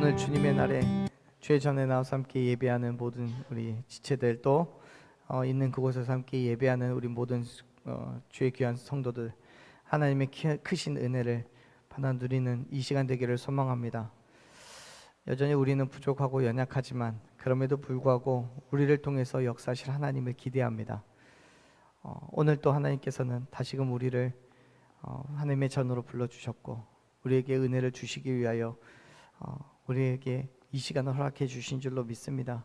오늘 주님의 날에 주의 전에 나와서 함께 예배하는 모든 우리 지체들 또 있는 그곳에서 함께 예배하는 우리 모든 주의 귀한 성도들, 하나님의 크신 은혜를 받아 누리는 이 시간 되기를 소망합니다. 여전히 우리는 부족하고 연약하지만 그럼에도 불구하고 우리를 통해서 역사하실 하나님을 기대합니다. 오늘 또 하나님께서는 다시금 우리를 하나님의 전으로 불러주셨고 우리에게 은혜를 주시기 위하여 우리에게 이 시간을 허락해 주신 줄로 믿습니다.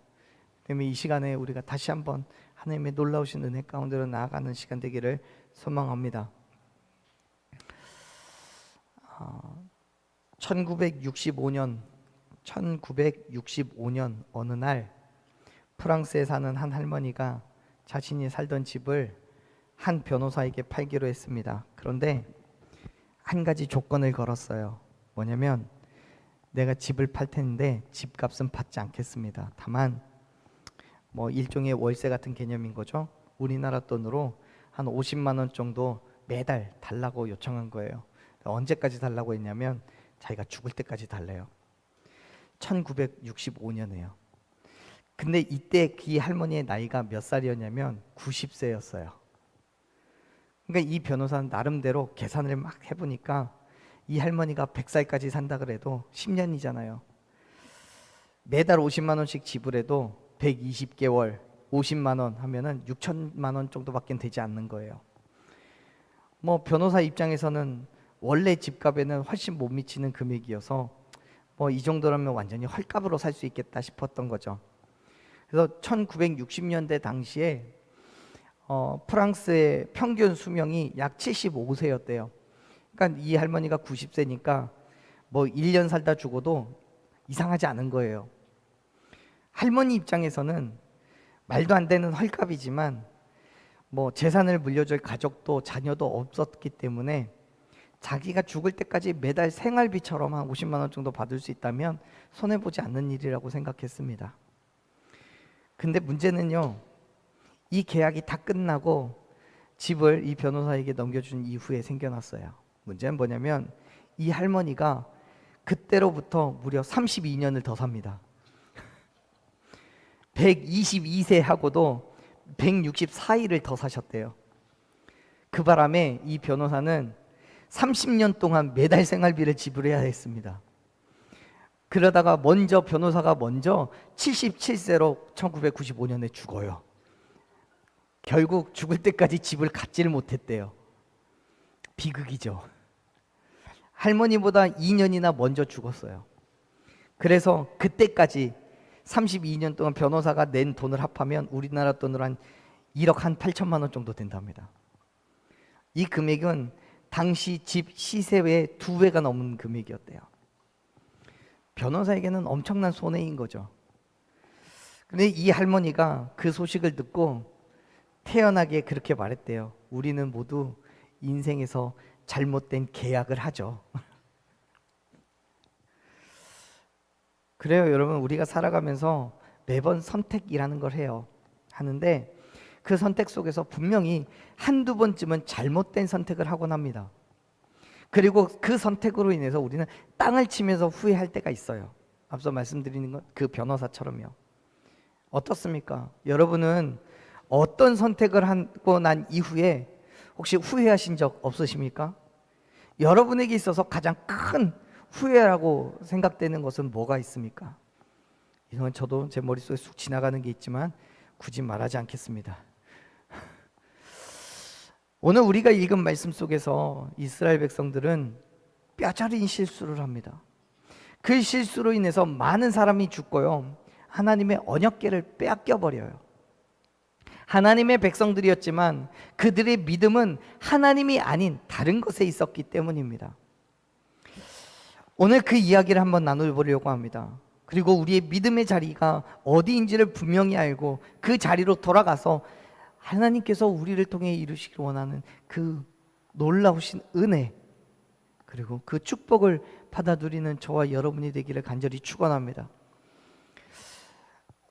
때문에 이 시간에 우리가 다시 한번 하나님의 놀라우신 은혜 가운데로 나아가는 시간 되기를 소망합니다. 1965년 어느 날 프랑스에 사는 한 할머니가 자신이 살던 집을 한 변호사에게 팔기로 했습니다. 그런데 한 가지 조건을 걸었어요. 뭐냐면 내가 집을 팔 텐데 집값은 받지 않겠습니다. 다만 일종의 월세 같은 개념인 거죠. 우리나라 돈으로 한 50만 원 정도 매달 달라고 요청한 거예요. 언제까지 달라고 했냐면 자기가 죽을 때까지 달래요. 1965년에요. 근데 이때 그 할머니의 나이가 몇 살이었냐면 90세였어요. 그러니까 이 변호사는 나름대로 계산을 막 해보니까 이 할머니가 100살까지 산다 그래도 10년이잖아요. 매달 50만 원씩 지불해도 120개월 50만 원 하면은 6천만 원 정도밖에 되지 않는 거예요. 변호사 입장에서는 원래 집값에는 훨씬 못 미치는 금액이어서 이 정도라면 완전히 헐값으로 살 수 있겠다 싶었던 거죠. 그래서 1960년대 당시에 프랑스의 평균 수명이 약 75세였대요. 그러니까 이 할머니가 90세니까 1년 살다 죽어도 이상하지 않은 거예요. 할머니 입장에서는 말도 안 되는 헐값이지만 재산을 물려줄 가족도 자녀도 없었기 때문에 자기가 죽을 때까지 매달 생활비처럼 한 50만 원 정도 받을 수 있다면 손해보지 않는 일이라고 생각했습니다. 근데 문제는요, 이 계약이 다 끝나고 집을 이 변호사에게 넘겨준 이후에 생겨났어요. 문제는 뭐냐면 이 할머니가 그때로부터 무려 32년을 더 삽니다. 122세 하고도 164일을 더 사셨대요. 그 바람에 이 변호사는 30년 동안 매달 생활비를 지불해야 했습니다. 그러다가 변호사가 먼저 77세로 1995년에 죽어요. 결국 죽을 때까지 집을 갖지를 못했대요. 비극이죠. 할머니보다 2년이나 먼저 죽었어요. 그래서 그때까지 32년 동안 변호사가 낸 돈을 합하면 우리나라 돈으로 한 1억 한 8천만 원 정도 된답니다. 이 금액은 당시 집 시세의 2배가 넘는 금액이었대요. 변호사에게는 엄청난 손해인 거죠. 근데 이 할머니가 그 소식을 듣고 태연하게 그렇게 말했대요. 우리는 모두 인생에서 잘못된 계약을 하죠. 그래요, 여러분. 우리가 살아가면서 매번 선택이라는 걸 하는데 그 선택 속에서 분명히 한두 번쯤은 잘못된 선택을 하곤 합니다. 그리고 그 선택으로 인해서 우리는 땅을 치면서 후회할 때가 있어요. 앞서 말씀드리는 것, 그 변호사처럼요. 어떻습니까? 여러분은 어떤 선택을 하고 난 이후에 혹시 후회하신 적 없으십니까? 여러분에게 있어서 가장 큰 후회라고 생각되는 것은 뭐가 있습니까? 이건 저도 제 머릿속에 쑥 지나가는 게 있지만 굳이 말하지 않겠습니다. 오늘 우리가 읽은 말씀 속에서 이스라엘 백성들은 뼈저린 실수를 합니다. 그 실수로 인해서 많은 사람이 죽고요, 하나님의 언약궤를 빼앗겨버려요. 하나님의 백성들이었지만 그들의 믿음은 하나님이 아닌 다른 것에 있었기 때문입니다. 오늘 그 이야기를 한번 나눠보려고 합니다. 그리고 우리의 믿음의 자리가 어디인지를 분명히 알고 그 자리로 돌아가서 하나님께서 우리를 통해 이루시길 원하는 그 놀라우신 은혜, 그리고 그 축복을 받아 누리는 저와 여러분이 되기를 간절히 축원합니다.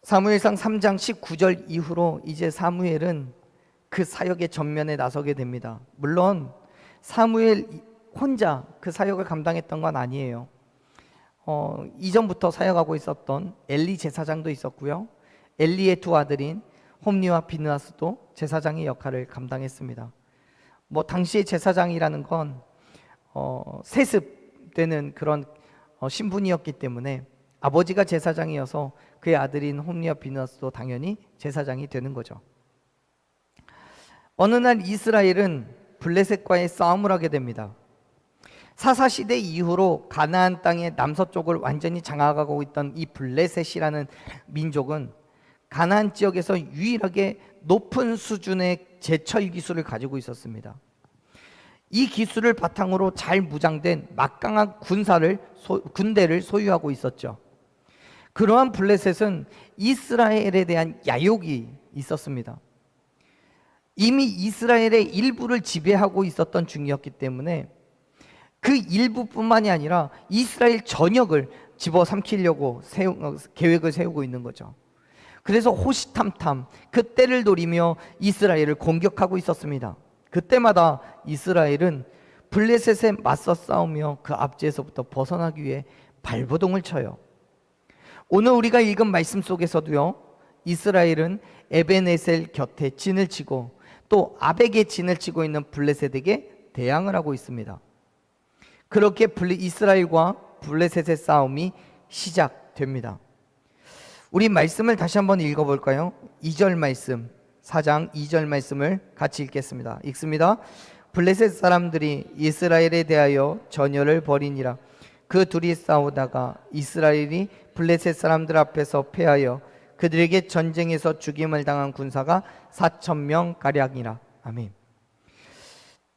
사무엘상 3장 19절 이후로 이제 사무엘은 그 사역의 전면에 나서게 됩니다. 물론 사무엘 혼자 그 사역을 감당했던 건 아니에요. 이전부터 사역하고 있었던 엘리 제사장도 있었고요. 엘리의 두 아들인 홈리와 비느하스도 제사장의 역할을 감당했습니다. 당시의 제사장이라는 건 세습되는 그런 신분이었기 때문에 아버지가 제사장이어서 그의 아들인 홈리와 비느하스도 당연히 제사장이 되는 거죠. 어느 날 이스라엘은 블레셋과의 싸움을 하게 됩니다. 사사시대 이후로 가나안 땅의 남서쪽을 완전히 장악하고 있던 이 블레셋이라는 민족은 가나안 지역에서 유일하게 높은 수준의 제철 기술을 가지고 있었습니다. 이 기술을 바탕으로 잘 무장된 막강한 군대를 소유하고 있었죠. 그러한 블레셋은 이스라엘에 대한 야욕이 있었습니다. 이미 이스라엘의 일부를 지배하고 있었던 중이었기 때문에 그 일부뿐만이 아니라 이스라엘 전역을 집어삼키려고 계획을 세우고 있는 거죠. 그래서 호시탐탐 그 때를 노리며 이스라엘을 공격하고 있었습니다. 그때마다 이스라엘은 블레셋에 맞서 싸우며 그 압제에서부터 벗어나기 위해 발버둥을 쳐요. 오늘 우리가 읽은 말씀 속에서도요, 이스라엘은 에벤에셀 곁에 진을 치고 또 아벡에 진을 치고 있는 블레셋에게 대항을 하고 있습니다. 그렇게 이스라엘과 블레셋의 싸움이 시작됩니다. 우리 말씀을 다시 한번 읽어볼까요? 2절 말씀, 4장 2절 말씀을 같이 읽겠습니다. 읽습니다. 블레셋 사람들이 이스라엘에 대하여 전열을 벌이니라. 그 둘이 싸우다가 이스라엘이 블레셋 사람들 앞에서 패하여 그들에게 전쟁에서 죽임을 당한 군사가 4,000명 가량이라. 아멘.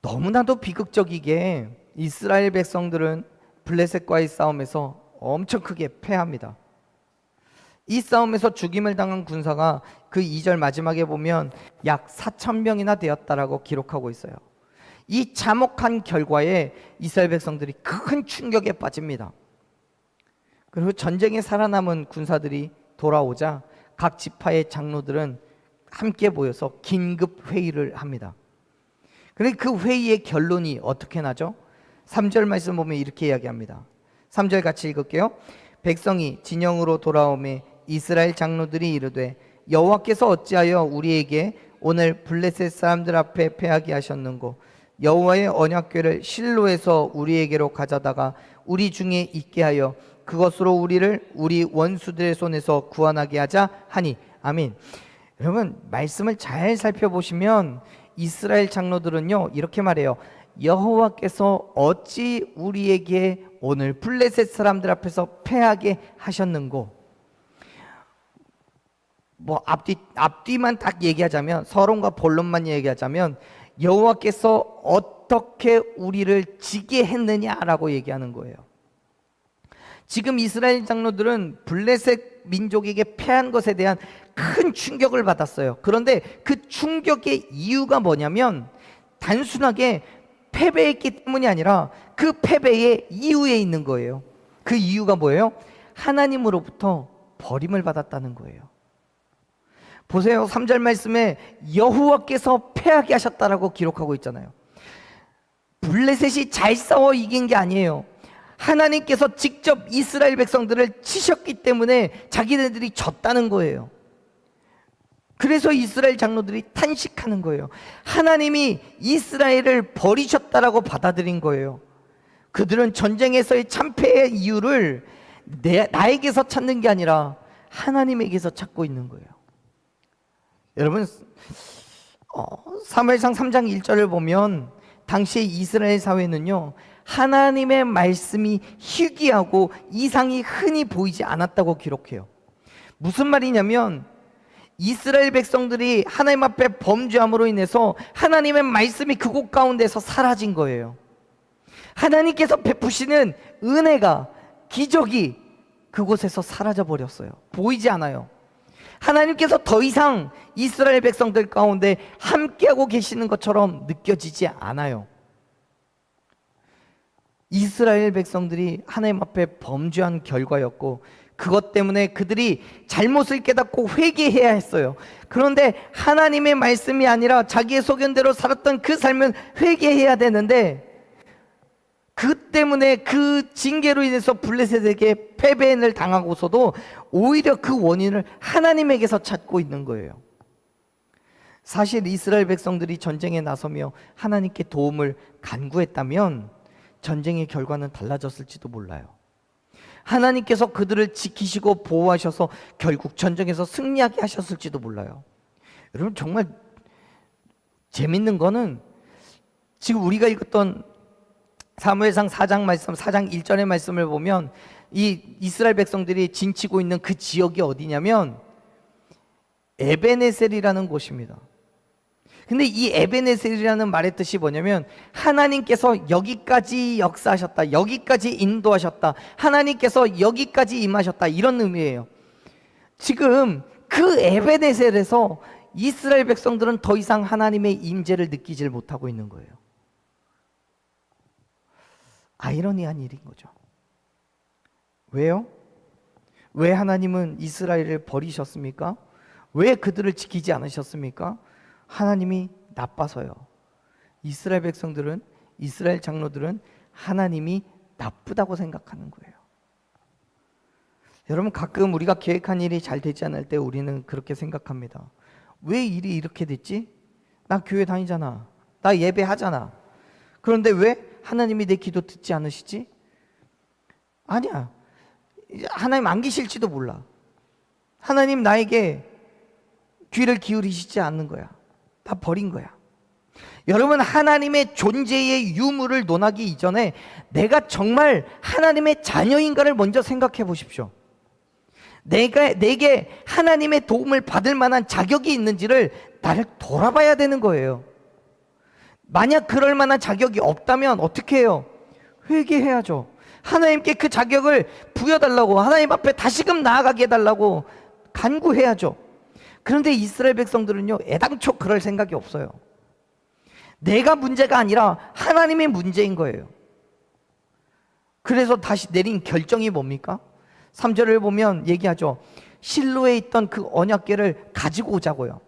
너무나도 비극적이게 이스라엘 백성들은 블레셋과의 싸움에서 엄청 크게 패합니다. 이 싸움에서 죽임을 당한 군사가 그 2절 마지막에 보면 약 4,000명이나 되었다라고 기록하고 있어요. 이 참혹한 결과에 이스라엘 백성들이 큰 충격에 빠집니다. 그리고 전쟁에 살아남은 군사들이 돌아오자 각 지파의 장로들은 함께 모여서 긴급 회의를 합니다. 그런데 그 회의의 결론이 어떻게 나죠? 3절 말씀 보면 이렇게 이야기합니다. 3절 같이 읽을게요. 백성이 진영으로 돌아오매 이스라엘 장로들이 이르되 여호와께서 어찌하여 우리에게 오늘 블레셋 사람들 앞에 패하게 하셨는고 여호와의 언약궤를 실로에서 우리에게로 가져다가 우리 중에 있게 하여 그것으로 우리를 우리 원수들의 손에서 구원하게 하자 하니. 아멘. 여러분, 말씀을 잘 살펴보시면 이스라엘 장로들은요 이렇게 말해요. 여호와께서 어찌 우리에게 오늘 블레셋 사람들 앞에서 패하게 하셨는고. 앞뒤만 딱 얘기하자면, 서론과 본론만 얘기하자면 여호와께서 어떻게 우리를 지게 했느냐라고 얘기하는 거예요. 지금 이스라엘 장로들은 블레셋 민족에게 패한 것에 대한 큰 충격을 받았어요. 그런데 그 충격의 이유가 뭐냐면 단순하게 패배했기 때문이 아니라 그 패배의 이유에 있는 거예요. 그 이유가 뭐예요? 하나님으로부터 버림을 받았다는 거예요. 보세요. 3절 말씀에 여호와께서 패하게 하셨다라고 기록하고 있잖아요. 블레셋이 잘 싸워 이긴 게 아니에요. 하나님께서 직접 이스라엘 백성들을 치셨기 때문에 자기네들이 졌다는 거예요. 그래서 이스라엘 장로들이 탄식하는 거예요. 하나님이 이스라엘을 버리셨다라고 받아들인 거예요. 그들은 전쟁에서의 참패의 이유를 나에게서 찾는 게 아니라 하나님에게서 찾고 있는 거예요. 여러분, 사무엘상 3장 1절을 보면 당시의 이스라엘 사회는요 하나님의 말씀이 희귀하고 이상이 흔히 보이지 않았다고 기록해요. 무슨 말이냐면 이스라엘 백성들이 하나님 앞에 범죄함으로 인해서 하나님의 말씀이 그곳 가운데서 사라진 거예요. 하나님께서 베푸시는 은혜가, 기적이 그곳에서 사라져 버렸어요. 보이지 않아요. 하나님께서 더 이상 이스라엘 백성들 가운데 함께하고 계시는 것처럼 느껴지지 않아요. 이스라엘 백성들이 하나님 앞에 범죄한 결과였고 그것 때문에 그들이 잘못을 깨닫고 회개해야 했어요. 그런데 하나님의 말씀이 아니라 자기의 소견대로 살았던 그 삶은 회개해야 되는데 그 때문에 그 징계로 인해서 블레셋에게 패배를 당하고서도 오히려 그 원인을 하나님에게서 찾고 있는 거예요. 사실 이스라엘 백성들이 전쟁에 나서며 하나님께 도움을 간구했다면 전쟁의 결과는 달라졌을지도 몰라요. 하나님께서 그들을 지키시고 보호하셔서 결국 전쟁에서 승리하게 하셨을지도 몰라요. 여러분, 정말 재밌는 거는 지금 우리가 읽었던 사무엘상 4장 말씀, 4장 1절의 말씀을 보면 이 이스라엘 백성들이 진치고 있는 그 지역이 어디냐면 에베네셀이라는 곳입니다. 근데 이 에베네셀이라는 말의 뜻이 뭐냐면 하나님께서 여기까지 역사하셨다, 여기까지 인도하셨다, 하나님께서 여기까지 임하셨다, 이런 의미예요. 지금 그 에베네셀에서 이스라엘 백성들은 더 이상 하나님의 임재를 느끼질 못하고 있는 거예요. 아이러니한 일인 거죠. 왜요? 왜 하나님은 이스라엘을 버리셨습니까? 왜 그들을 지키지 않으셨습니까? 하나님이 나빠서요. 이스라엘 백성들은, 이스라엘 장로들은 하나님이 나쁘다고 생각하는 거예요. 여러분, 가끔 우리가 계획한 일이 잘 되지 않을 때 우리는 그렇게 생각합니다. 왜 일이 이렇게 됐지? 나 교회 다니잖아, 나 예배하잖아. 그런데 왜 하나님이 내 기도 듣지 않으시지? 아니야, 하나님 안 계실지도 몰라. 하나님 나에게 귀를 기울이시지 않는 거야. 다 버린 거야. 여러분, 하나님의 존재의 유무를 논하기 이전에 내가 정말 하나님의 자녀인가를 먼저 생각해 보십시오. 내게 하나님의 도움을 받을 만한 자격이 있는지를 나를 돌아봐야 되는 거예요. 만약 그럴 만한 자격이 없다면 어떻게 해요? 회개해야죠. 하나님께 그 자격을 부여달라고, 하나님 앞에 다시금 나아가게 해달라고 간구해야죠. 그런데 이스라엘 백성들은요, 애당초 그럴 생각이 없어요. 내가 문제가 아니라 하나님의 문제인 거예요. 그래서 다시 내린 결정이 뭡니까? 3절을 보면 얘기하죠. 실로에 있던 그 언약궤를 가지고 오자고요.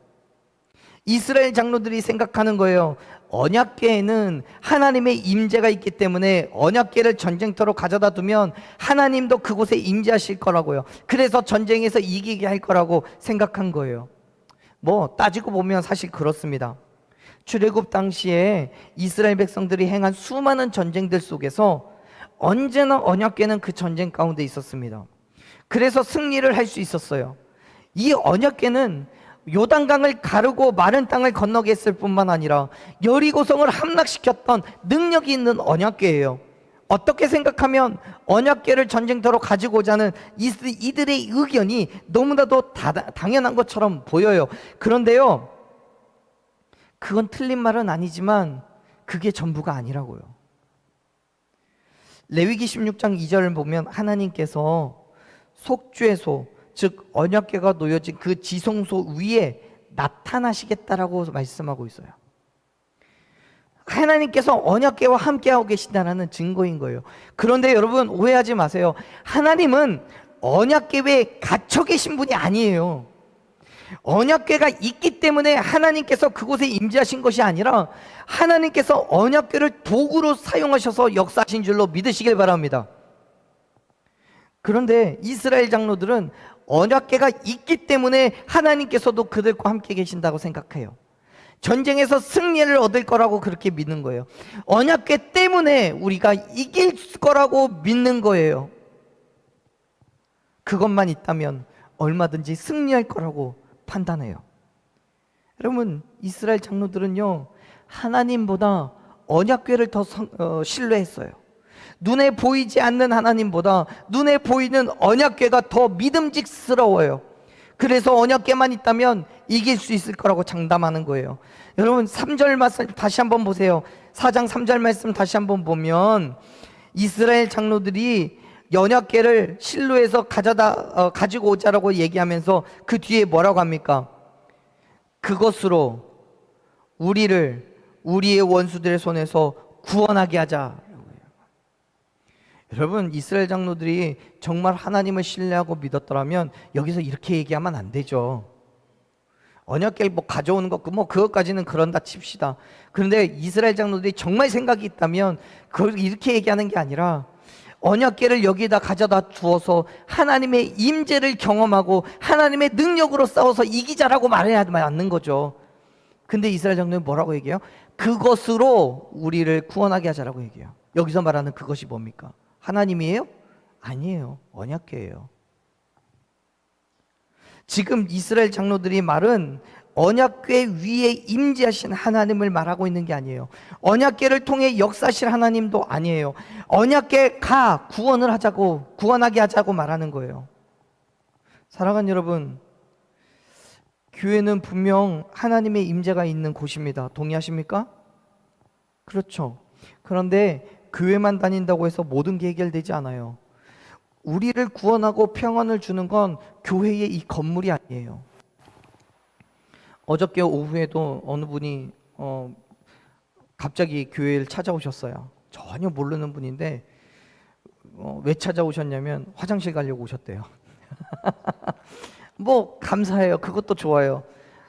이스라엘 장로들이 생각하는 거예요. 언약궤에는 하나님의 임재가 있기 때문에 언약궤를 전쟁터로 가져다 두면 하나님도 그곳에 임재하실 거라고요. 그래서 전쟁에서 이기게 할 거라고 생각한 거예요. 뭐 따지고 보면 사실 그렇습니다. 출애굽 당시에 이스라엘 백성들이 행한 수많은 전쟁들 속에서 언제나 언약궤는 그 전쟁 가운데 있었습니다. 그래서 승리를 할 수 있었어요. 이 언약궤는 요단강을 가르고 마른 땅을 건너게 했을 뿐만 아니라 여리고성을 함락시켰던 능력이 있는 언약궤예요. 어떻게 생각하면 언약궤를 전쟁터로 가지고 오자는 이들의 의견이 너무나도 당연한 것처럼 보여요. 그런데요, 그건 틀린 말은 아니지만 그게 전부가 아니라고요. 레위기 16장 2절을 보면 하나님께서 속죄소, 즉 언약궤가 놓여진 그 지성소 위에 나타나시겠다라고 말씀하고 있어요. 하나님께서 언약궤와 함께하고 계신다는 증거인 거예요. 그런데 여러분, 오해하지 마세요. 하나님은 언약궤에 갇혀 계신 분이 아니에요. 언약궤가 있기 때문에 하나님께서 그곳에 임재하신 것이 아니라 하나님께서 언약궤를 도구로 사용하셔서 역사하신 줄로 믿으시길 바랍니다. 그런데 이스라엘 장로들은 언약궤가 있기 때문에 하나님께서도 그들과 함께 계신다고 생각해요. 전쟁에서 승리를 얻을 거라고 그렇게 믿는 거예요. 언약궤 때문에 우리가 이길 거라고 믿는 거예요. 그것만 있다면 얼마든지 승리할 거라고 판단해요. 여러분, 이스라엘 장로들은요, 하나님보다 언약궤를 더 신뢰했어요. 눈에 보이지 않는 하나님보다 눈에 보이는 언약궤가 더 믿음직스러워요. 그래서 언약궤만 있다면 이길 수 있을 거라고 장담하는 거예요. 여러분, 3절 말씀 다시 한번 보세요. 4장 3절 말씀 다시 한번 보면 이스라엘 장로들이 언약궤를 실로에서 가지고 오자라고 얘기하면서 그 뒤에 뭐라고 합니까? 그것으로 우리를 우리의 원수들의 손에서 구원하게 하자. 여러분, 이스라엘 장로들이 정말 하나님을 신뢰하고 믿었더라면 여기서 이렇게 얘기하면 안 되죠. 언약궤를 뭐 가져오는 것, 뭐 그것까지는 그런다 칩시다. 그런데 이스라엘 장로들이 정말 생각이 있다면 그걸 이렇게 얘기하는 게 아니라 언약궤를 여기다 가져다 두어서 하나님의 임재를 경험하고 하나님의 능력으로 싸워서 이기자라고 말해야 맞는 거죠. 근데 이스라엘 장로는 뭐라고 얘기해요? 그것으로 우리를 구원하게 하자라고 얘기해요. 여기서 말하는 그것이 뭡니까? 하나님이에요? 아니에요. 언약궤예요. 지금 이스라엘 장로들이 말은 언약궤 위에 임재하신 하나님을 말하고 있는 게 아니에요. 언약궤를 통해 역사하실 하나님도 아니에요. 언약궤가 구원을 하자고, 구원하게 하자고 말하는 거예요. 사랑하는 여러분, 교회는 분명 하나님의 임재가 있는 곳입니다. 동의하십니까? 그렇죠. 그런데 교회만 다닌다고 해서 모든 게 해결되지 않아요. 우리를 구원하고 평안을 주는 건 교회의 이 건물이 아니에요. 어저께 오후에도 어느 분이 갑자기 교회를 찾아오셨어요. 전혀 모르는 분인데 왜 찾아오셨냐면 화장실 가려고 오셨대요. 뭐 감사해요. 그것도 좋아요.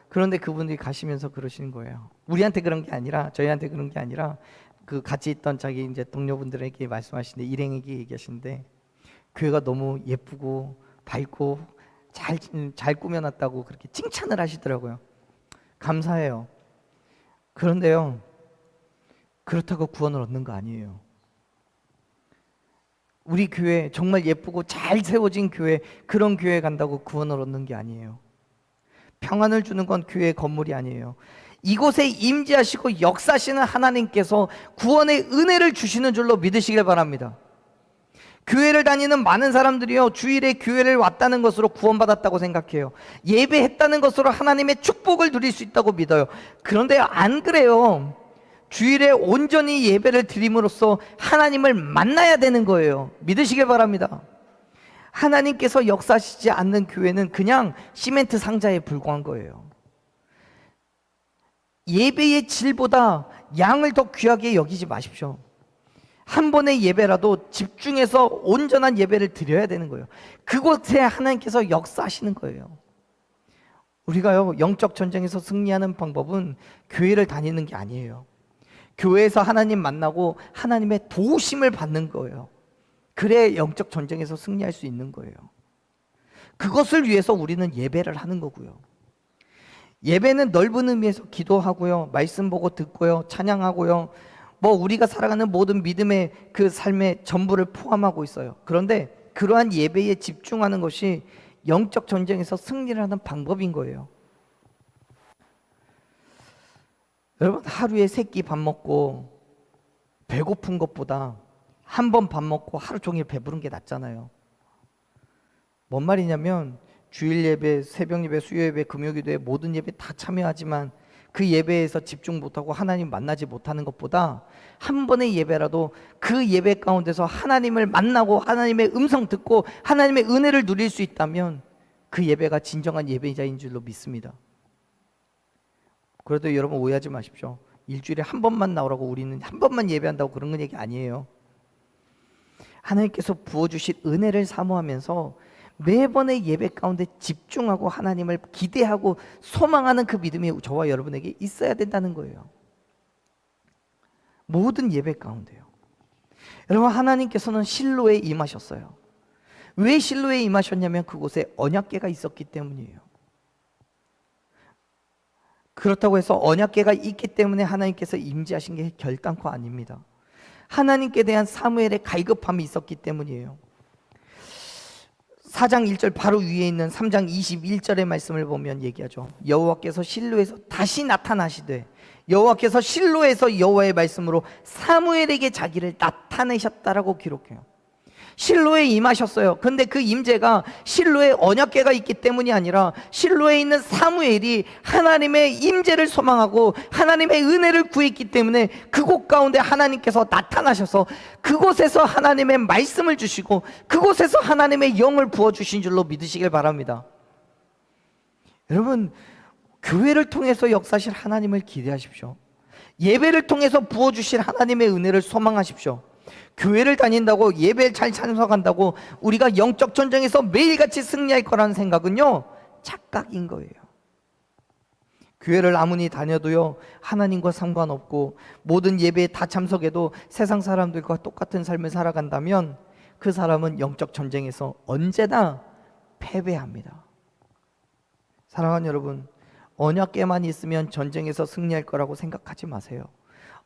그런데 그분들이 가시면서 그러시는 거예요. 우리한테 그런 게 아니라, 저희한테 그런 게 아니라 그 같이 있던 자기 이제 동료분들에게 말씀하시는데, 일행에게 얘기하시는데 교회가 너무 예쁘고 밝고 잘 꾸며놨다고 그렇게 칭찬을 하시더라고요. 감사해요. 그런데요, 그렇다고 구원을 얻는 거 아니에요. 우리 교회 정말 예쁘고 잘 세워진 교회, 그런 교회 간다고 구원을 얻는 게 아니에요. 평안을 주는 건 교회의 건물이 아니에요. 이곳에 임재하시고 역사하시는 하나님께서 구원의 은혜를 주시는 줄로 믿으시길 바랍니다. 교회를 다니는 많은 사람들이요, 주일에 교회를 왔다는 것으로 구원받았다고 생각해요. 예배했다는 것으로 하나님의 축복을 누릴 수 있다고 믿어요. 그런데 안 그래요. 주일에 온전히 예배를 드림으로써 하나님을 만나야 되는 거예요. 믿으시길 바랍니다. 하나님께서 역사하시지 않는 교회는 그냥 시멘트 상자에 불과한 거예요. 예배의 질보다 양을 더 귀하게 여기지 마십시오. 한 번의 예배라도 집중해서 온전한 예배를 드려야 되는 거예요. 그곳에 하나님께서 역사하시는 거예요. 우리가요, 영적 전쟁에서 승리하는 방법은 교회를 다니는 게 아니에요. 교회에서 하나님 만나고 하나님의 도우심을 받는 거예요. 그래야 영적 전쟁에서 승리할 수 있는 거예요. 그것을 위해서 우리는 예배를 하는 거고요. 예배는 넓은 의미에서 기도하고요, 말씀 보고 듣고요, 찬양하고요, 뭐 우리가 살아가는 모든 믿음의 그 삶의 전부를 포함하고 있어요. 그런데 그러한 예배에 집중하는 것이 영적 전쟁에서 승리를 하는 방법인 거예요. 여러분, 하루에 3끼 밥 먹고 배고픈 것보다 한 번 밥 먹고 하루 종일 배부른 게 낫잖아요. 뭔 말이냐면 주일 예배, 새벽 예배, 수요 예배, 금요 기도에 모든 예배 다 참여하지만 그 예배에서 집중 못하고 하나님 만나지 못하는 것보다 한 번의 예배라도 그 예배 가운데서 하나님을 만나고 하나님의 음성 듣고 하나님의 은혜를 누릴 수 있다면 그 예배가 진정한 예배자인 줄로 믿습니다. 그래도 여러분 오해하지 마십시오. 일주일에 한 번만 나오라고, 우리는 한 번만 예배한다고 그런 건 얘기 아니에요. 하나님께서 부어주실 은혜를 사모하면서 매번의 예배 가운데 집중하고 하나님을 기대하고 소망하는 그 믿음이 저와 여러분에게 있어야 된다는 거예요. 모든 예배 가운데요. 여러분, 하나님께서는 실로에 임하셨어요. 왜 실로에 임하셨냐면 그곳에 언약궤가 있었기 때문이에요. 그렇다고 해서 언약궤가 있기 때문에 하나님께서 임재하신 게 결단코 아닙니다. 하나님께 대한 사무엘의 갈급함이 있었기 때문이에요. 4장 1절 바로 위에 있는 3장 21절의 말씀을 보면 얘기하죠. 여호와께서 실로에서 다시 나타나시되, 여호와께서 실로에서 여호와의 말씀으로 사무엘에게 자기를 나타내셨다라고 기록해요. 실로에 임하셨어요. 근데 그 임재가 실로에 언약궤가 있기 때문이 아니라 실로에 있는 사무엘이 하나님의 임재를 소망하고 하나님의 은혜를 구했기 때문에 그곳 가운데 하나님께서 나타나셔서 그곳에서 하나님의 말씀을 주시고 그곳에서 하나님의 영을 부어주신 줄로 믿으시길 바랍니다. 여러분, 교회를 통해서 역사하실 하나님을 기대하십시오. 예배를 통해서 부어주실 하나님의 은혜를 소망하십시오. 교회를 다닌다고, 예배를 잘 참석한다고 우리가 영적 전쟁에서 매일같이 승리할 거라는 생각은요, 착각인 거예요. 교회를 아무리 다녀도요 하나님과 상관없고 모든 예배에 다 참석해도 세상 사람들과 똑같은 삶을 살아간다면 그 사람은 영적 전쟁에서 언제나 패배합니다. 사랑하는 여러분, 언약궤만 있으면 전쟁에서 승리할 거라고 생각하지 마세요.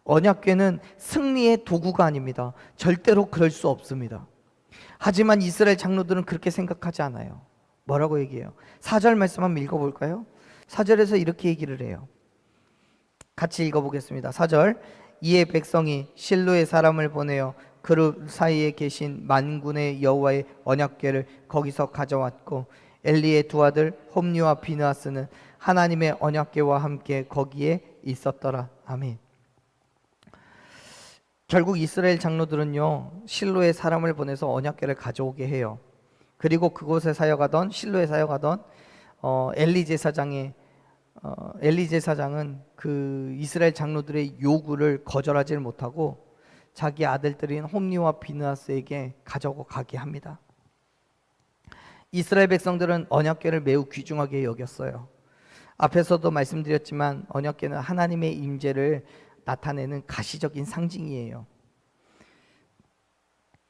언약궤는 승리의 도구가 아닙니다. 절대로 그럴 수 없습니다. 하지만 이스라엘 장로들은 그렇게 생각하지 않아요. 뭐라고 얘기해요? 4절 말씀 한번 읽어볼까요? 4절에서 이렇게 얘기를 해요. 같이 읽어보겠습니다. 4절. 이에 백성이 실로의 사람을 보내어 그룹 사이에 계신 만군의 여호와의 언약궤를 거기서 가져왔고 엘리의 두 아들 홈리와 비느하스는 하나님의 언약궤와 함께 거기에 있었더라. 아멘. 결국 이스라엘 장로들은요 실로의 사람을 보내서 언약궤를 가져오게 해요. 그리고 그곳에 사역하던 실로에 사역하던 엘리 제사장은 그 이스라엘 장로들의 요구를 거절하지 못하고 자기 아들들인 홈리와 비느하스에게 가져고 가게 합니다. 이스라엘 백성들은 언약궤를 매우 귀중하게 여겼어요. 앞에서도 말씀드렸지만 언약궤는 하나님의 임재를 나타내는 가시적인 상징이에요.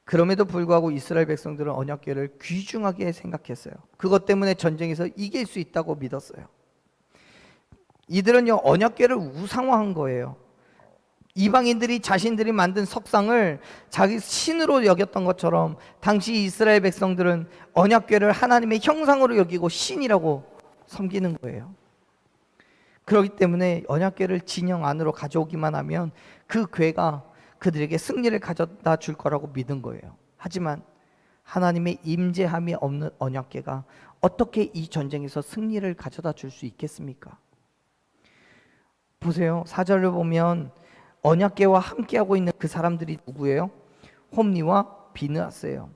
그럼에도 불구하고 이스라엘 백성들은 언약궤를 귀중하게 생각했어요. 그것 때문에 전쟁에서 이길 수 있다고 믿었어요. 이들은요 언약궤를 우상화한 거예요. 이방인들이 자신들이 만든 석상을 자기 신으로 여겼던 것처럼 당시 이스라엘 백성들은 언약궤를 하나님의 형상으로 여기고 신이라고 섬기는 거예요. 그렇기 때문에 언약궤를 진영 안으로 가져오기만 하면 그 궤가 그들에게 승리를 가져다 줄 거라고 믿은 거예요. 하지만 하나님의 임재함이 없는 언약궤가 어떻게 이 전쟁에서 승리를 가져다 줄 수 있겠습니까? 보세요. 4절을 보면 언약궤와 함께하고 있는 그 사람들이 누구예요? 홈리와 비느하스예요.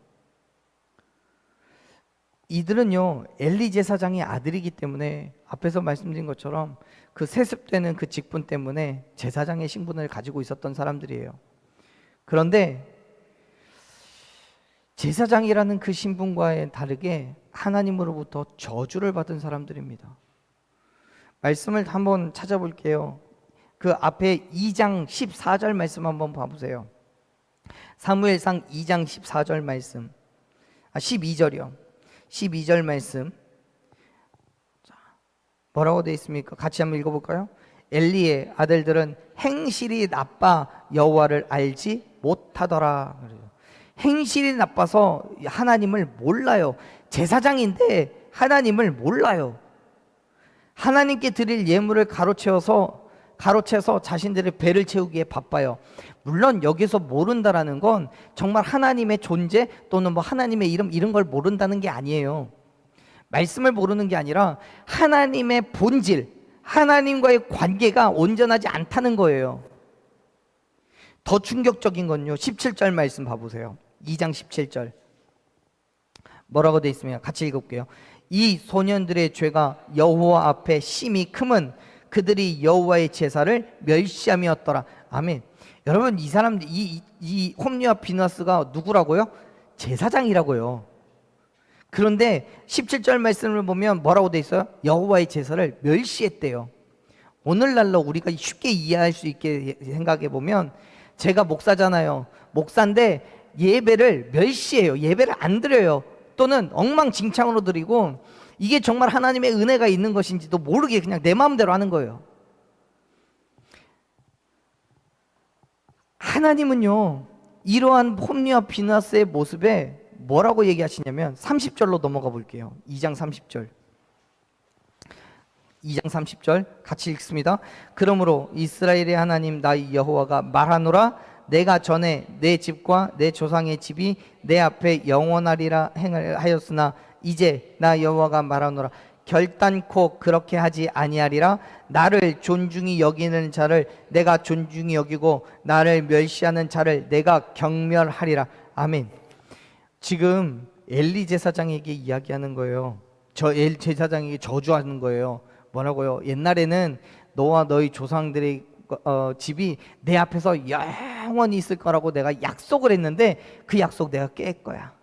이들은요 엘리 제사장의 아들이기 때문에 앞에서 말씀드린 것처럼 그 세습되는 그 직분 때문에 제사장의 신분을 가지고 있었던 사람들이에요. 그런데 제사장이라는 그 신분과는 다르게 하나님으로부터 저주를 받은 사람들입니다. 말씀을 한번 찾아볼게요. 그 앞에 2장 14절 말씀 한번 봐보세요. 사무엘상 2장 14절 말씀 12절이요 12절 말씀 뭐라고 되어 있습니까? 같이 한번 읽어볼까요? 엘리의 아들들은 행실이 나빠 여호와를 알지 못하더라. 행실이 나빠서 하나님을 몰라요. 제사장인데 하나님을 몰라요. 하나님께 드릴 예물을 가로채서 자신들의 배를 채우기에 바빠요. 물론 여기서 모른다라는 건 정말 하나님의 존재 또는 뭐 하나님의 이름 이런 걸 모른다는 게 아니에요. 말씀을 모르는 게 아니라 하나님의 본질, 하나님과의 관계가 온전하지 않다는 거예요. 더 충격적인 건요 17절 말씀 봐보세요. 2장 17절 뭐라고 되어 있습니까? 같이 읽어볼게요. 이 소년들의 죄가 여호와 앞에 심히 크면 그들이 여호와의 제사를 멸시함이었더라. 아멘. 여러분 이 사람들 이 홈리와 비느하스가 누구라고요? 제사장이라고요. 그런데 17절 말씀을 보면 뭐라고 돼 있어요? 여호와의 제사를 멸시했대요. 오늘날로 우리가 쉽게 이해할 수 있게 생각해 보면 제가 목사잖아요. 목사인데 예배를 멸시해요. 예배를 안 드려요. 또는 엉망진창으로 드리고 이게 정말 하나님의 은혜가 있는 것인지도 모르게 그냥 내 마음대로 하는 거예요. 하나님은요 이러한 홈리와 비느하스의 모습에 뭐라고 얘기하시냐면 30절로 넘어가 볼게요. 2장 30절 2장 30절 같이 읽습니다. 그러므로 이스라엘의 하나님 나 여호와가 말하노라 내가 전에 내 집과 내 조상의 집이 내 앞에 영원하리라 행하였으나 이제 나 여호와가 말하노라 결단코 그렇게 하지 아니하리라. 나를 존중히 여기는 자를 내가 존중히 여기고 나를 멸시하는 자를 내가 경멸하리라. 아멘. 지금 엘리 제사장에게 이야기하는 거예요. 저 엘리 제사장에게 저주하는 거예요. 뭐라고요? 옛날에는 너와 너희 조상들의 집이 내 앞에서 영원히 있을 거라고 내가 약속을 했는데 그 약속 내가 깰 거야.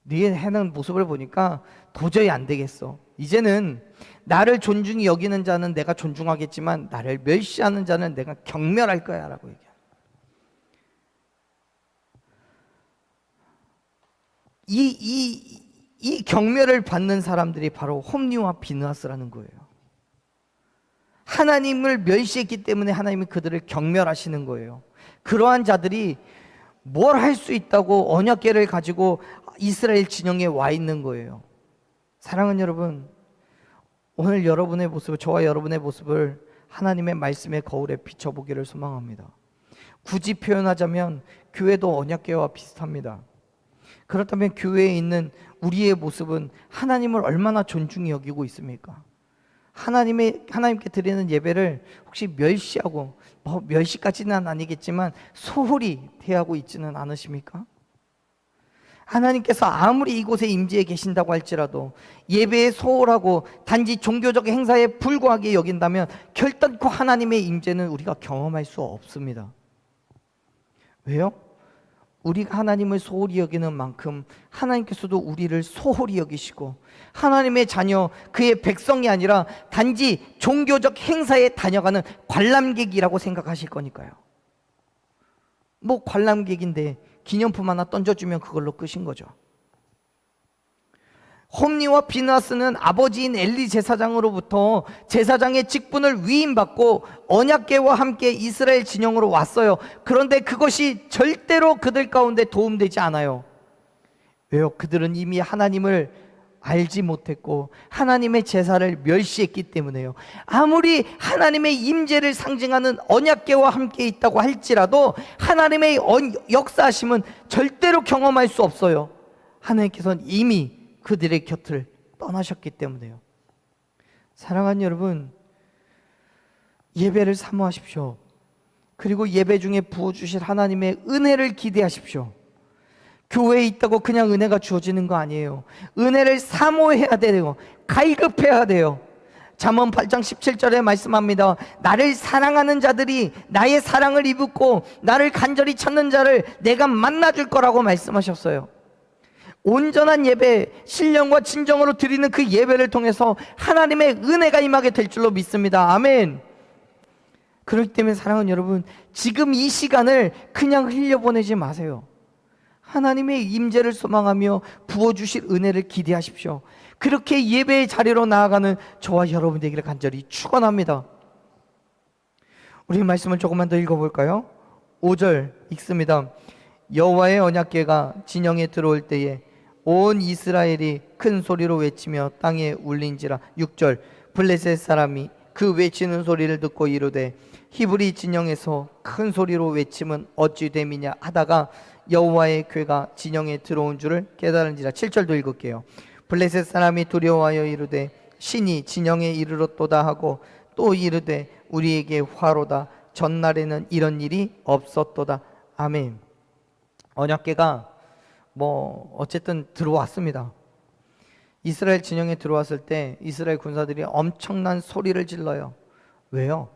네 해는 모습을 보니까 도저히 안 되겠어. 이제는 나를 존중히 여기는 자는 내가 존중하겠지만 나를 멸시하는 자는 내가 경멸할 거야 라고 얘기해요. 이 경멸을 받는 사람들이 바로 홈리와 비느하스라는 거예요. 하나님을 멸시했기 때문에 하나님이 그들을 경멸하시는 거예요. 그러한 자들이 뭘 할 수 있다고 언약궤를 가지고 이스라엘 진영에 와 있는 거예요. 사랑하는 여러분, 오늘 여러분의 모습을, 저와 여러분의 모습을 하나님의 말씀의 거울에 비춰보기를 소망합니다. 굳이 표현하자면 교회도 언약궤와 비슷합니다. 그렇다면 교회에 있는 우리의 모습은 하나님을 얼마나 존중히 여기고 있습니까? 하나님께 드리는 예배를 혹시 멸시하고, 멸시까지는 아니겠지만 소홀히 대하고 있지는 않으십니까? 하나님께서 아무리 이곳에 임재해 계신다고 할지라도 예배에 소홀하고 단지 종교적 행사에 불과하게 여긴다면 결단코 하나님의 임재는 우리가 경험할 수 없습니다. 왜요? 우리가 하나님을 소홀히 여기는 만큼 하나님께서도 우리를 소홀히 여기시고 하나님의 자녀, 그의 백성이 아니라 단지 종교적 행사에 다녀가는 관람객이라고 생각하실 거니까요. 뭐 관람객인데 기념품 하나 던져주면 그걸로 끝인 거죠. 홈리와 비느하스는 아버지인 엘리 제사장으로부터 제사장의 직분을 위임받고 언약궤와 함께 이스라엘 진영으로 왔어요. 그런데 그것이 절대로 그들 가운데 도움되지 않아요. 왜요? 그들은 이미 하나님을 알지 못했고 하나님의 제사를 멸시했기 때문에요. 아무리 하나님의 임재를 상징하는 언약궤와 함께 있다고 할지라도 하나님의 역사하심은 절대로 경험할 수 없어요. 하나님께서는 이미 그들의 곁을 떠나셨기 때문에요. 사랑하는 여러분, 예배를 사모하십시오. 그리고 예배 중에 부어주실 하나님의 은혜를 기대하십시오. 교회에 있다고 그냥 은혜가 주어지는 거 아니에요. 은혜를 사모해야 돼요. 갈급해야 돼요. 잠언 8장 17절에 말씀합니다. 나를 사랑하는 자들이 나의 사랑을 입고 나를 간절히 찾는 자를 내가 만나줄 거라고 말씀하셨어요. 온전한 예배, 신령과 진정으로 드리는 그 예배를 통해서 하나님의 은혜가 임하게 될 줄로 믿습니다. 아멘. 그렇기 때문에 사랑하는 여러분, 지금 이 시간을 그냥 흘려보내지 마세요. 하나님의 임재를 소망하며 부어주실 은혜를 기대하십시오. 그렇게 예배의 자리로 나아가는 저와 여러분 되기를 간절히 축원합니다. 우리 말씀을 조금만 더 읽어볼까요? 5절 읽습니다. 여호와의 언약궤가 진영에 들어올 때에 온 이스라엘이 큰 소리로 외치며 땅에 울린지라. 6절 블레셋 사람이 그 외치는 소리를 듣고 이르되 히브리 진영에서 큰 소리로 외침은 어찌 됨이냐 하다가 여호와의 궤가 진영에 들어온 줄을 깨달은지라. 7절도 읽을게요. 블레셋 사람이 두려워하여 이르되 신이 진영에 이르렀도다 하고 또 이르되 우리에게 화로다. 전날에는 이런 일이 없었도다. 아멘. 언약궤가 어쨌든 들어왔습니다. 이스라엘 진영에 들어왔을 때 이스라엘 군사들이 엄청난 소리를 질러요. 왜요?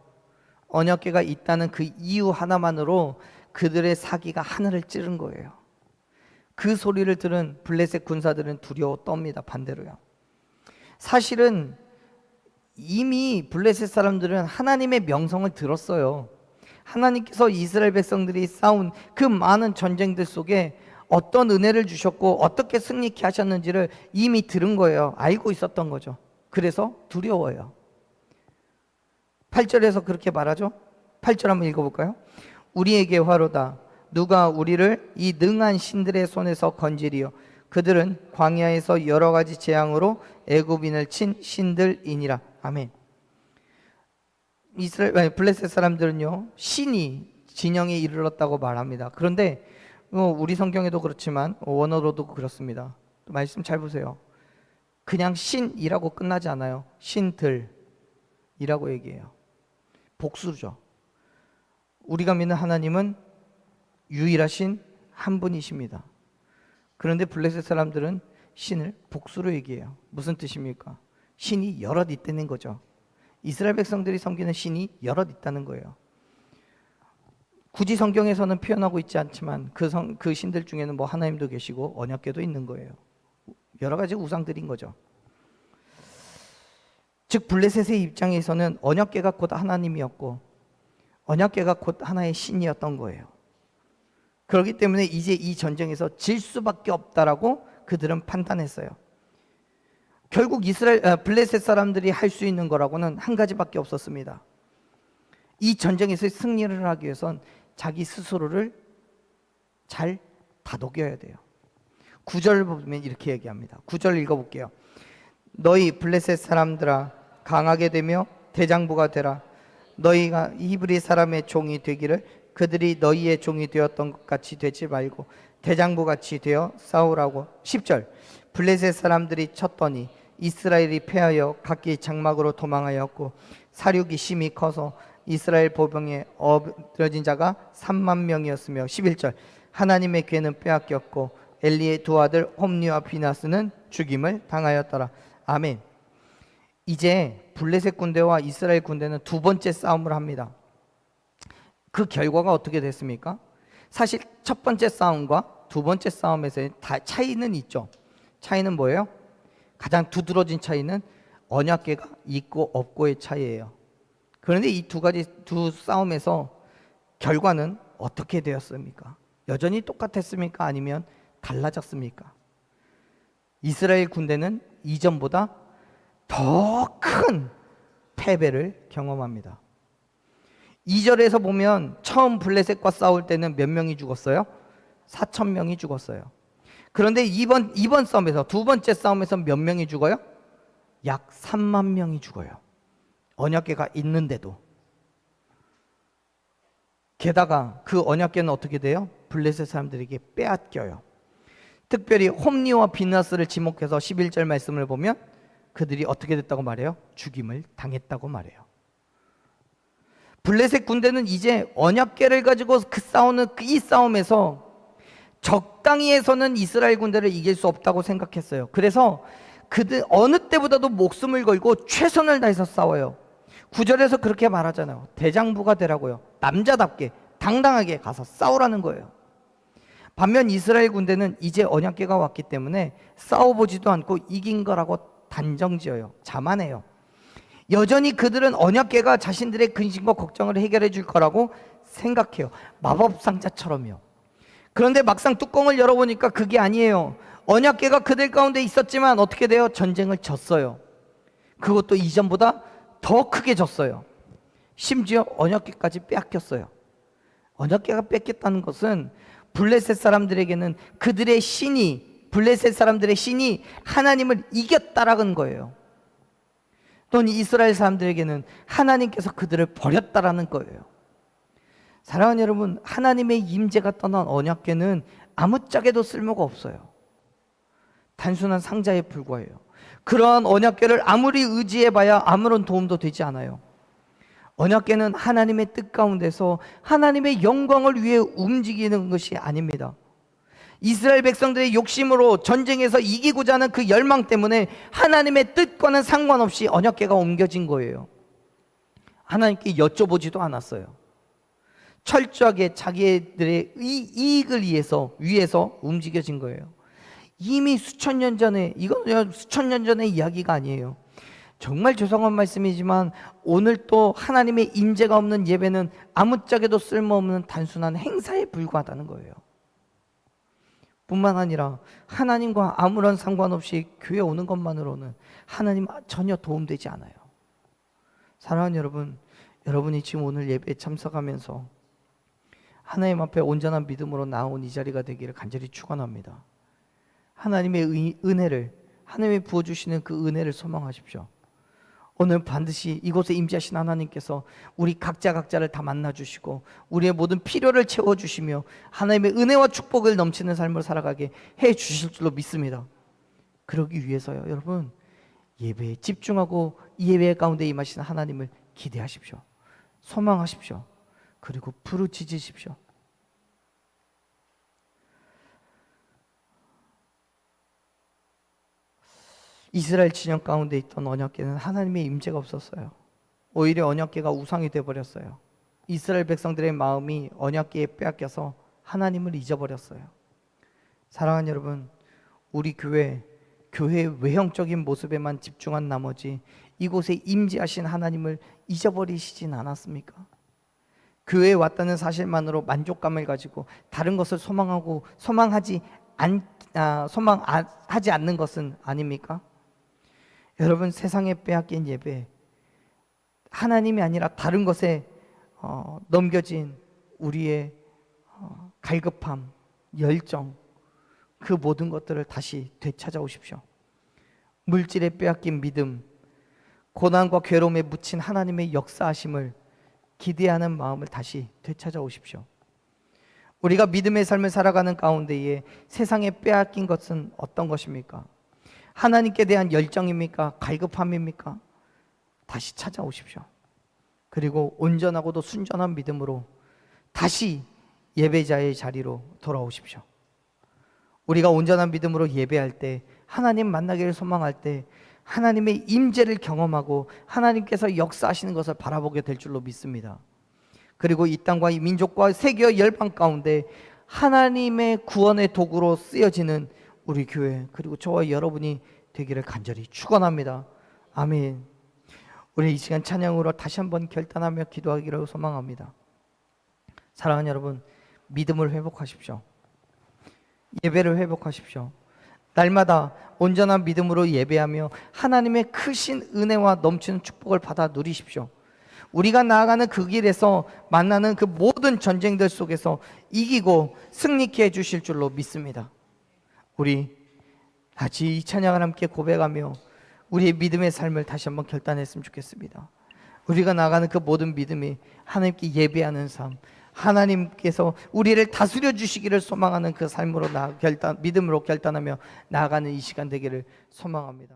언약궤가 있다는 그 이유 하나만으로 그들의 사기가 하늘을 찌른 거예요. 그 소리를 들은 블레셋 군사들은 두려워 떱니다. 반대로요. 사실은 이미 블레셋 사람들은 하나님의 명성을 들었어요. 하나님께서 이스라엘 백성들이 싸운 그 많은 전쟁들 속에 어떤 은혜를 주셨고 어떻게 승리케 하셨는지를 이미 들은 거예요. 알고 있었던 거죠. 그래서 두려워요. 8절에서 그렇게 말하죠. 8절 한번 읽어볼까요? 우리에게 화로다. 누가 우리를 이 능한 신들의 손에서 건지리요. 그들은 광야에서 여러 가지 재앙으로 애굽인을 친 신들이니라. 아멘. 블레셋 사람들은요, 신이 진영에 이르렀다고 말합니다. 그런데 우리 성경에도 그렇지만 원어로도 그렇습니다. 말씀 잘 보세요. 그냥 신이라고 끝나지 않아요. 신들이라고 얘기해요. 복수죠. 우리가 믿는 하나님은 유일하신 한 분이십니다. 그런데 블레셋 사람들은 신을 복수로 얘기해요. 무슨 뜻입니까? 신이 여럿 있다는 거죠. 이스라엘 백성들이 섬기는 신이 여럿 있다는 거예요. 굳이 성경에서는 표현하고 있지 않지만 그 신들 중에는 하나님도 계시고 언약궤도 있는 거예요. 여러 가지 우상들인 거죠. 즉 블레셋의 입장에서는 언약궤가 곧 하나님이었고 언약궤가 곧 하나의 신이었던 거예요. 그렇기 때문에 이제 이 전쟁에서 질 수밖에 없다라고 그들은 판단했어요. 결국 블레셋 사람들이 할 수 있는 거라고는 한 가지밖에 없었습니다. 이 전쟁에서 승리를 하기 위해선 자기 스스로를 잘 다독여야 돼요. 9절을 보면 이렇게 얘기합니다. 9절 읽어볼게요. 너희 블레셋 사람들아 강하게 되며 대장부가 되라. 너희가 히브리 사람의 종이 되기를 그들이 너희의 종이 되었던 것 같이 되지 말고 대장부같이 되어 싸우라고. 10절 블레셋 사람들이 쳤더니 이스라엘이 패하여 각기 장막으로 도망하였고 사륙이 심히 커서 이스라엘 보병에 엎드러진 자가 3만 명이었으며 11절 하나님의 궤는 빼앗겼고 엘리의 두 아들 홈리와 비나스는 죽임을 당하였더라. 아멘. 이제 블레셋 군대와 이스라엘 군대는 두 번째 싸움을 합니다. 그 결과가 어떻게 됐습니까? 사실 첫 번째 싸움과 두 번째 싸움에서의 차이는 있죠. 차이는 뭐예요? 가장 두드러진 차이는 언약궤가 있고 없고의 차이예요. 그런데 이 두 싸움에서 결과는 어떻게 되었습니까? 여전히 똑같았습니까? 아니면 달라졌습니까? 이스라엘 군대는 이전보다 더 큰 패배를 경험합니다. 2절에서 보면 처음 블레셋과 싸울 때는 몇 명이 죽었어요? 4천 명이 죽었어요. 그런데 이번 싸움에서 두 번째 싸움에서 몇 명이 죽어요? 약 3만 명이 죽어요. 언약궤가 있는데도. 게다가 그 언약궤는 어떻게 돼요? 블레셋 사람들에게 빼앗겨요. 특별히 홈리와 비나스를 지목해서 11절 말씀을 보면 그들이 어떻게 됐다고 말해요? 죽임을 당했다고 말해요. 블레셋 군대는 이제 언약궤를 가지고 이 싸움에서 적당히 해서는 이스라엘 군대를 이길 수 없다고 생각했어요. 그래서 그들 어느 때보다도 목숨을 걸고 최선을 다해서 싸워요. 9절에서 그렇게 말하잖아요. 대장부가 되라고요. 남자답게 당당하게 가서 싸우라는 거예요. 반면 이스라엘 군대는 이제 언약궤가 왔기 때문에 싸워보지도 않고 이긴 거라고 단정지어요. 자만해요. 여전히 그들은 언약궤가 자신들의 근심과 걱정을 해결해 줄 거라고 생각해요. 마법상자처럼요. 그런데 막상 뚜껑을 열어보니까 그게 아니에요. 언약궤가 그들 가운데 있었지만 어떻게 돼요? 전쟁을 졌어요. 그것도 이전보다 더 크게 졌어요. 심지어 언약궤까지 빼앗겼어요. 언약궤가 뺏겼다는 것은 블레셋 사람들에게는 블레셋 사람들의 신이 하나님을 이겼다라는 거예요. 또는 이스라엘 사람들에게는 하나님께서 그들을 버렸다라는 거예요. 사랑하는 여러분, 하나님의 임재가 떠난 언약궤는 아무짝에도 쓸모가 없어요. 단순한 상자에 불과해요. 그러한 언약궤를 아무리 의지해봐야 아무런 도움도 되지 않아요. 언약궤는 하나님의 뜻 가운데서 하나님의 영광을 위해 움직이는 것이 아닙니다. 이스라엘 백성들의 욕심으로 전쟁에서 이기고자 하는 그 열망 때문에 하나님의 뜻과는 상관없이 언약궤가 옮겨진 거예요. 하나님께 여쭤보지도 않았어요. 철저하게 자기들의 이익을 위해서 움직여진 거예요. 이미 수천 년 전에, 이건 수천 년 전의 이야기가 아니에요. 정말 죄송한 말씀이지만 오늘 또 하나님의 임재가 없는 예배는 아무짝에도 쓸모없는 단순한 행사에 불과하다는 거예요. 뿐만 아니라 하나님과 아무런 상관없이 교회 오는 것만으로는 하나님 전혀 도움되지 않아요. 사랑하는 여러분, 여러분이 지금 오늘 예배에 참석하면서 하나님 앞에 온전한 믿음으로 나온 이 자리가 되기를 간절히 축원합니다. 하나님의 은혜를, 하나님이 부어주시는 그 은혜를 소망하십시오. 오늘 반드시 이곳에 임재하신 하나님께서 우리 각자를 다 만나주시고 우리의 모든 필요를 채워주시며 하나님의 은혜와 축복을 넘치는 삶을 살아가게 해주실 줄로 믿습니다. 그러기 위해서요, 여러분, 예배에 집중하고 이 예배 가운데 임하시는 하나님을 기대하십시오. 소망하십시오. 그리고 부르짖으십시오. 이스라엘 진영 가운데 있던 언약궤는 하나님의 임재가 없었어요. 오히려 언약궤가 우상이 되어버렸어요. 이스라엘 백성들의 마음이 언약궤에 빼앗겨서 하나님을 잊어버렸어요. 사랑하는 여러분, 우리 교회 교회의 외형적인 모습에만 집중한 나머지 이곳에 임재하신 하나님을 잊어버리시진 않았습니까? 교회에 왔다는 사실만으로 만족감을 가지고 다른 것을 소망하지 않는 것은 아닙니까? 여러분, 세상에 빼앗긴 예배, 하나님이 아니라 다른 것에 넘겨진 우리의 갈급함, 열정, 그 모든 것들을 다시 되찾아오십시오. 물질에 빼앗긴 믿음, 고난과 괴로움에 묻힌 하나님의 역사하심을 기대하는 마음을 다시 되찾아오십시오. 우리가 믿음의 삶을 살아가는 가운데에 세상에 빼앗긴 것은 어떤 것입니까? 하나님께 대한 열정입니까? 갈급함입니까? 다시 찾아오십시오. 그리고 온전하고도 순전한 믿음으로 다시 예배자의 자리로 돌아오십시오. 우리가 온전한 믿음으로 예배할 때, 하나님 만나기를 소망할 때 하나님의 임재를 경험하고 하나님께서 역사하시는 것을 바라보게 될 줄로 믿습니다. 그리고 이 땅과 이 민족과 세계 열방 가운데 하나님의 구원의 도구로 쓰여지는 우리 교회, 그리고 저와 여러분이 되기를 간절히 축원합니다. 아멘. 우리 이 시간 찬양으로 다시 한번 결단하며 기도하기를 소망합니다. 사랑하는 여러분, 믿음을 회복하십시오. 예배를 회복하십시오. 날마다 온전한 믿음으로 예배하며 하나님의 크신 은혜와 넘치는 축복을 받아 누리십시오. 우리가 나아가는 그 길에서 만나는 그 모든 전쟁들 속에서 이기고 승리케 해주실 줄로 믿습니다. 우리 같이 이 찬양을 함께 고백하며 우리의 믿음의 삶을 다시 한번 결단했으면 좋겠습니다. 우리가 나아가는 그 모든 믿음이 하나님께 예배하는 삶, 하나님께서 우리를 다스려 주시기를 소망하는 그 삶으로 믿음으로 결단하며 나아가는 이 시간 되기를 소망합니다.